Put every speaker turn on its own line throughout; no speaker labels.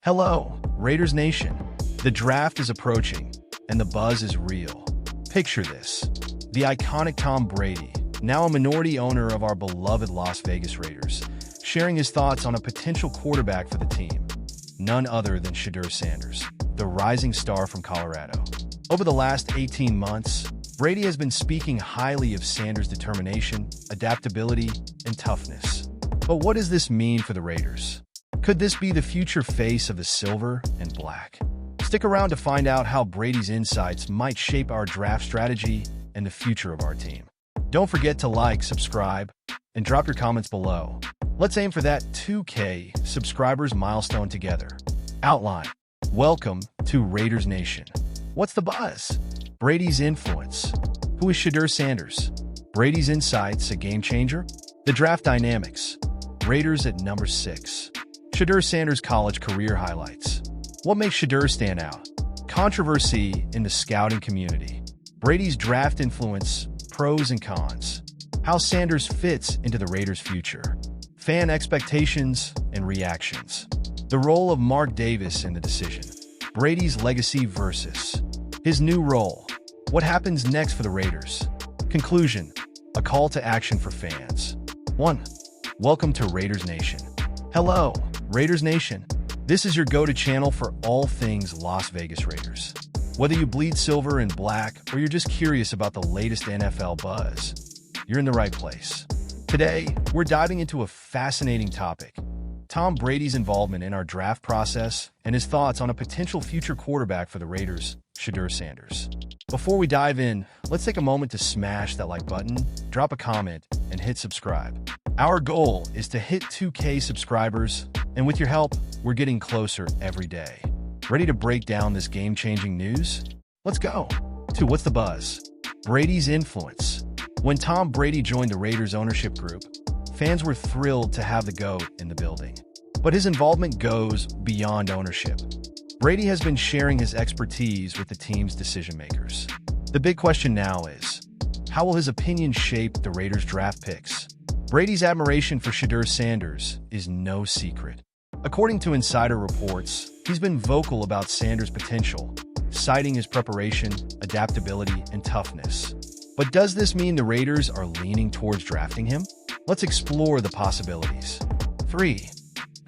Hello, Raiders Nation. The draft is approaching, and the buzz is real. Picture this. The iconic Tom Brady, now a minority owner of our beloved Las Vegas Raiders, sharing his thoughts on a potential quarterback for the team. None other than Shedeur Sanders, the rising star from Colorado. Over the last 18 months, Brady has been speaking highly of Sanders' determination, adaptability, and toughness. But what does this mean for the Raiders? Could this be the future face of the silver and black? Stick around to find out how Brady's insights might shape our draft strategy and the future of our team. Don't forget to like, subscribe, and drop your comments below. Let's aim for that 2K subscribers milestone together. Outline. Welcome to Raiders Nation. What's the buzz? Brady's influence. Who is Shedeur Sanders? Brady's insights, a game changer? The draft dynamics. Raiders at number 6. Shedeur Sanders' college career highlights. What makes Shedeur stand out? Controversy in the scouting community. Brady's draft influence, pros and cons. How Sanders fits into the Raiders' future. Fan expectations and reactions. The role of Mark Davis in the decision. Brady's legacy versus his new role. What happens next for the Raiders? Conclusion. A call to action for fans. 1. Welcome to Raiders Nation. Hello, Raiders Nation. This is your go-to channel for all things Las Vegas Raiders. Whether you bleed silver and black or you're just curious about the latest NFL buzz, you're in the right place. Today, we're diving into a fascinating topic: Tom Brady's involvement in our draft process and his thoughts on a potential future quarterback for the Raiders, Shedeur Sanders. Before we dive in, let's take a moment to smash that like button, drop a comment, and hit subscribe. Our goal is to hit 2K subscribers, and with your help, we're getting closer every day. Ready to break down this game-changing news? Let's go. 2. What's the buzz? Brady's influence. When Tom Brady joined the Raiders ownership group, fans were thrilled to have the GOAT in the building. But his involvement goes beyond ownership. Brady has been sharing his expertise with the team's decision-makers. The big question now is, how will his opinion shape the Raiders' draft picks? Brady's admiration for Shedeur Sanders is no secret. According to insider reports, he's been vocal about Sanders' potential, citing his preparation, adaptability, and toughness. But does this mean the Raiders are leaning towards drafting him? Let's explore the possibilities. 3.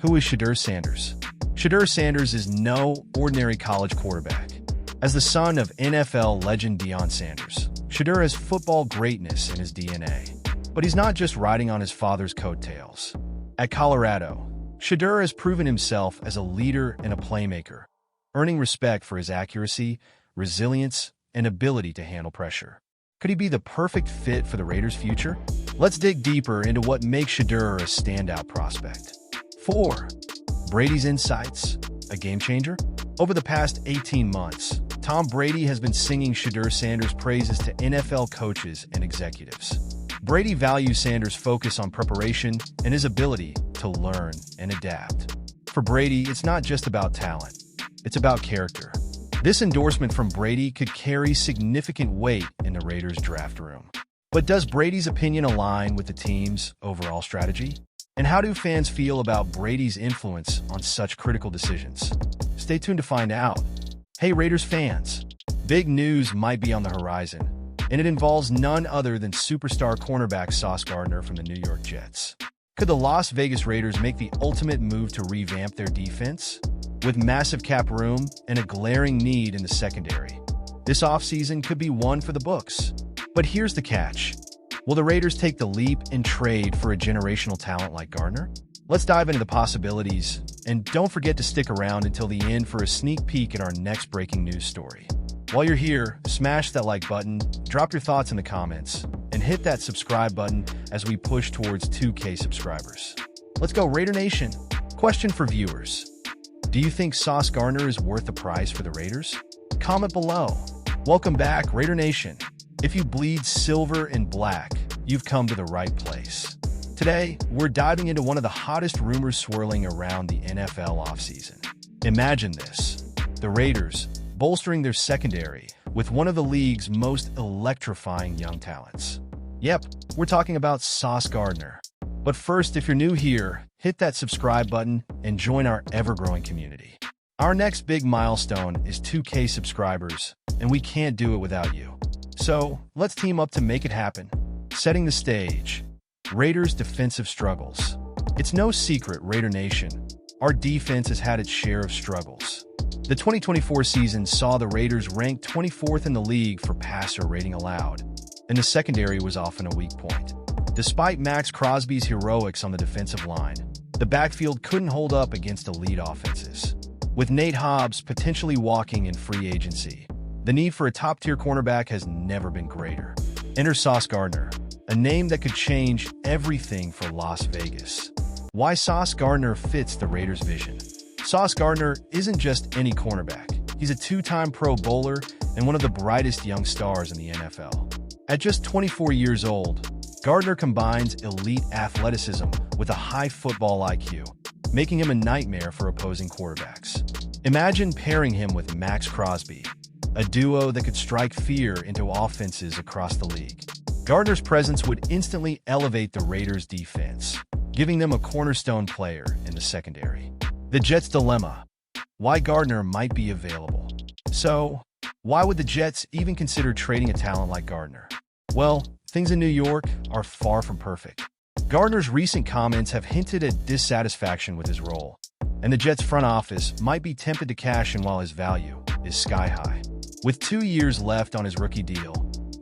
Who is Shedeur Sanders? Shedeur Sanders is no ordinary college quarterback. As the son of NFL legend Deion Sanders, Shedeur has football greatness in his DNA. But he's not just riding on his father's coattails. At Colorado, Shedeur has proven himself as a leader and a playmaker, earning respect for his accuracy, resilience, and ability to handle pressure. Could he be the perfect fit for the Raiders' future? Let's dig deeper into what makes Shedeur a standout prospect. 4. Brady's insights, a game changer? Over the past 18 months, Tom Brady has been singing Shedeur Sanders' praises to NFL coaches and executives. Brady values Sanders' focus on preparation and his ability to learn and adapt. For Brady, it's not just about talent, it's about character. This endorsement from Brady could carry significant weight in the Raiders' draft room. But does Brady's opinion align with the team's overall strategy? And how do fans feel about Brady's influence on such critical decisions? Stay tuned to find out. Hey Raiders fans, big news might be on the horizon, and it involves none other than superstar cornerback Saud Gardner from the New York Jets. Could the Las Vegas Raiders make the ultimate move to revamp their defense? With massive cap room and a glaring need in the secondary, this offseason could be one for the books. But here's the catch. Will the Raiders take the leap and trade for a generational talent like Gardner? Let's dive into the possibilities, and don't forget to stick around until the end for a sneak peek at our next breaking news story. While you're here, smash that like button, drop your thoughts in the comments, and hit that subscribe button as we push towards 2K subscribers. Let's go, Raider Nation! Question for viewers. Do you think Saud Gardner is worth the price for the Raiders? Comment below. Welcome back, Raider Nation. If you bleed silver and black, you've come to the right place. Today, we're diving into one of the hottest rumors swirling around the NFL offseason. Imagine this: the Raiders bolstering their secondary with one of the league's most electrifying young talents. Yep, we're talking about Saud Gardner. But first, if you're new here, hit that subscribe button and join our ever-growing community. Our next big milestone is 2K subscribers, and we can't do it without you. So, let's team up to make it happen. Setting the stage. Raiders' defensive struggles. It's no secret, Raider Nation, our defense has had its share of struggles. The 2024 season saw the Raiders ranked 24th in the league for passer rating allowed, and the secondary was often a weak point. Despite Max Crosby's heroics on the defensive line, the backfield couldn't hold up against elite offenses. With Nate Hobbs potentially walking in free agency, the need for a top-tier cornerback has never been greater. Enter Saud Gardner, a name that could change everything for Las Vegas. Why Saud Gardner fits the Raiders' vision. Saud Gardner isn't just any cornerback. He's a two-time Pro Bowler and one of the brightest young stars in the NFL. At just 24 years old, Gardner combines elite athleticism with a high football IQ, making him a nightmare for opposing quarterbacks. Imagine pairing him with Max Crosby, a duo that could strike fear into offenses across the league. Gardner's presence would instantly elevate the Raiders' defense, giving them a cornerstone player in the secondary. The Jets' dilemma. Why Gardner might be available. So, why would the Jets even consider trading a talent like Gardner? Well, things in New York are far from perfect. Gardner's recent comments have hinted at dissatisfaction with his role, and the Jets' front office might be tempted to cash in while his value is sky high. With 2 years left on his rookie deal,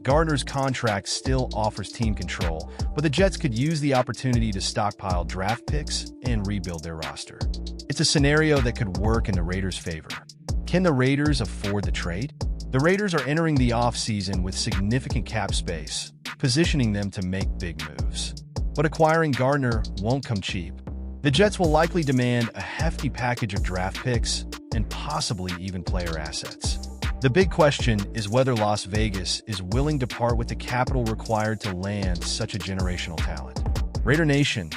Gardner's contract still offers team control, but the Jets could use the opportunity to stockpile draft picks and rebuild their roster. It's a scenario that could work in the Raiders' favor. Can the Raiders afford the trade? The Raiders are entering the offseason with significant cap space, positioning them to make big moves. But acquiring Gardner won't come cheap. The Jets will likely demand a hefty package of draft picks and possibly even player assets. The big question is whether Las Vegas is willing to part with the capital required to land such a generational talent. Raider Nation,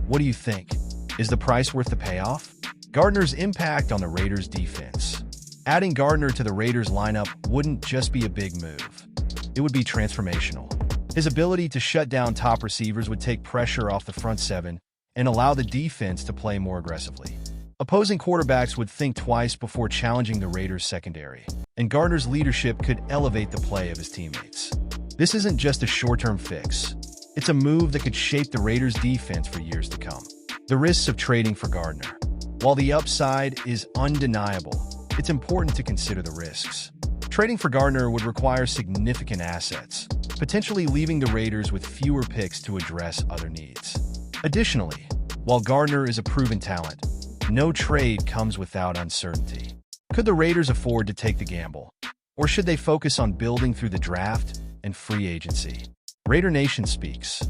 what do you think? Is the price worth the payoff? Gardner's impact on the Raiders' defense. Adding Gardner to the Raiders' lineup wouldn't just be a big move. It would be transformational. His ability to shut down top receivers would take pressure off the front seven and allow the defense to play more aggressively. Opposing quarterbacks would think twice before challenging the Raiders' secondary, and Gardner's leadership could elevate the play of his teammates. This isn't just a short-term fix. It's a move that could shape the Raiders' defense for years to come. The risks of trading for Gardner. While the upside is undeniable, it's important to consider the risks. Trading for Gardner would require significant assets, potentially leaving the Raiders with fewer picks to address other needs. Additionally, while Gardner is a proven talent, no trade comes without uncertainty. Could the Raiders afford to take the gamble? Or should they focus on building through the draft and free agency? Raider Nation speaks.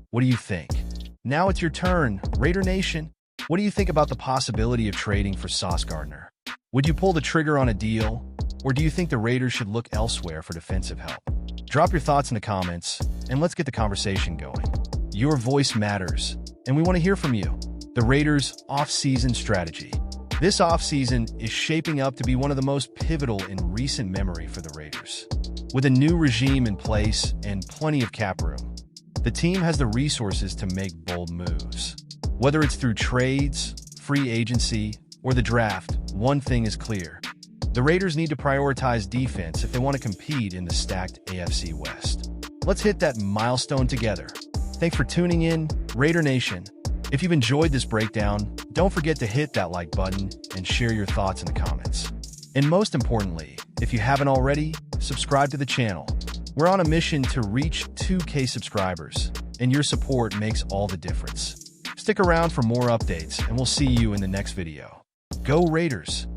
What do you think? Now it's your turn, Raider Nation. What do you think about the possibility of trading for Saud Gardner? Would you pull the trigger on a deal? Or do you think the Raiders should look elsewhere for defensive help? Drop your thoughts in the comments, and let's get the conversation going. Your voice matters, and we want to hear from you. The Raiders' off-season strategy. This offseason is shaping up to be one of the most pivotal in recent memory for the Raiders. With a new regime in place and plenty of cap room, the team has the resources to make bold moves. Whether it's through trades, free agency, or the draft, one thing is clear. The Raiders need to prioritize defense if they want to compete in the stacked AFC West. Let's hit that milestone together. Thanks for tuning in, Raider Nation. If you've enjoyed this breakdown, don't forget to hit that like button and share your thoughts in the comments. And most importantly, if you haven't already, subscribe to the channel. We're on a mission to reach 2K subscribers, and your support makes all the difference. Stick around for more updates, and we'll see you in the next video. Go Raiders!